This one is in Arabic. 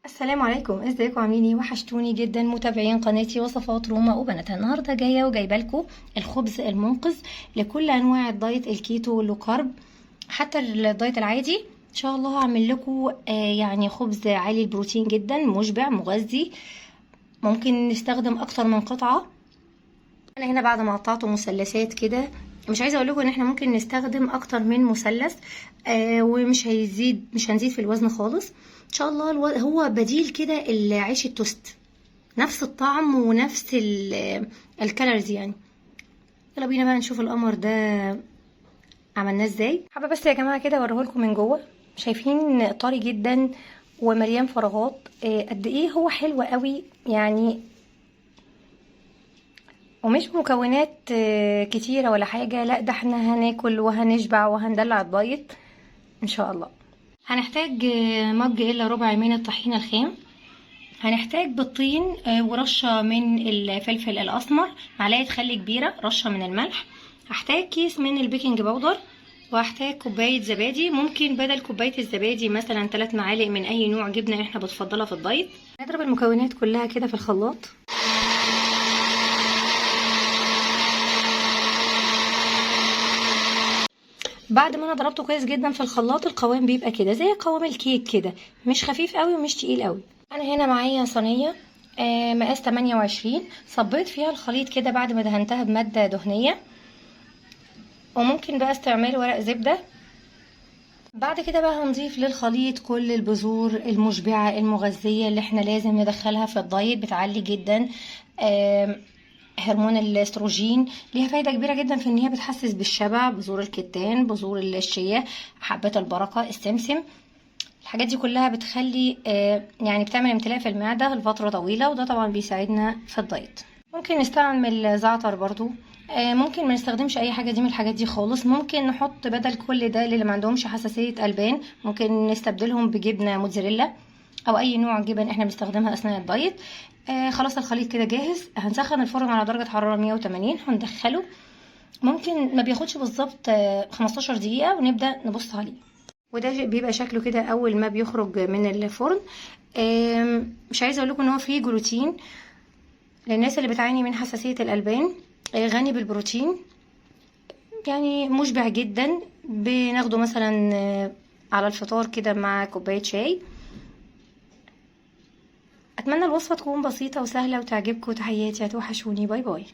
السلام عليكم، ازيكم؟ عاملين ايه؟ وحشتوني جدا متابعين قناتي وصفات روما وبناتها. النهارده جايه وجايبه لكم الخبز المنقذ لكل انواع الدايت، الكيتو واللو كارب، حتى الدايت العادي. ان شاء الله هعمل لكم يعني خبز عالي البروتين جدا، مشبع مغذي، ممكن نستخدم اكتر من قطعه. انا هنا بعد ما قطعته مثلثات كده، مش عايزه اقول لكم ان احنا ممكن نستخدم اكتر من مثلث، ومش هيزيد، مش هنزيد في الوزن خالص ان شاء الله. هو بديل كده العيش التوست، نفس الطعم ونفس الكالوريز يعني. يلا بينا بقى نشوف القمر ده عملناه ازاي. حابه بس يا جماعه كده اوريهولكم من جوه، شايفين طري جدا ومليان فراغات، قد ايه هو حلو قوي يعني، ومش بمكونات كتيرة ولا حاجة. لا، ده احنا هناكل وهنشبع وهندلع الدايت ان شاء الله. هنحتاج مج الا ربع من الطحينة الخام، هنحتاج بيضتين ورشة من الفلفل الاسمر، معلقة خل كبيرة، رشة من الملح، هحتاج كيس من البيكنج باودر، وهحتاج كوباية زبادي، ممكن بدل كوباية الزبادي مثلا 3 معالق من اي نوع جبنة احنا بتفضلها في الدايت. نضرب المكونات كلها كده في الخلاط. بعد ما انا ضربته كويس جدا في الخلاط، القوام بيبقى كده زي قوام الكيك كده، مش خفيف قوي ومش تقيل قوي. انا هنا معايا صينيه مقاس 28، صبيت فيها الخليط كده بعد ما دهنتها بماده دهنيه، وممكن بقى استعمال ورق زبده. بعد كده بقى هنضيف للخليط كل البذور المشبعه المغذيه اللي احنا لازم ندخلها في الدايت، بتعلي جدا هرمون الاستروجين، ليها فايده كبيره جدا في ان هي بتحسس بالشبع. بذور الكتان، بذور الشيا، حبات البركه، السمسم، الحاجات دي كلها بتخلي يعني بتعمل امتلاء في المعده لفتره طويله، وده طبعا بيساعدنا في الدايت. ممكن نستعمل زعتر برضو، ممكن ما نستخدمش اي حاجه دي من الحاجات دي خالص. ممكن نحط بدل كل ده اللي ما عندهمش حساسيه البان، ممكن نستبدلهم بجبنه موتزاريلا او اي نوع جبن احنا بنستخدمها اثناء الدايت. خلاص الخليط كده جاهز. هنسخن الفرن على درجه حراره 180، هندخله، ممكن ما بياخدش بالظبط 15 دقيقه، ونبدا نبص عليه. وده بيبقى شكله كده اول ما بيخرج من الفرن. مش عايزه اقول لكم ان هو فيه جلوتين للناس اللي بتعاني من حساسيه الالبان، غني بالبروتين، يعني مشبع جدا. بناخده مثلا على الفطار كده مع كوبايه شاي. اتمنى الوصفه تكون بسيطه وسهله وتعجبكم. تحياتي، هتوحشوني، باي باي.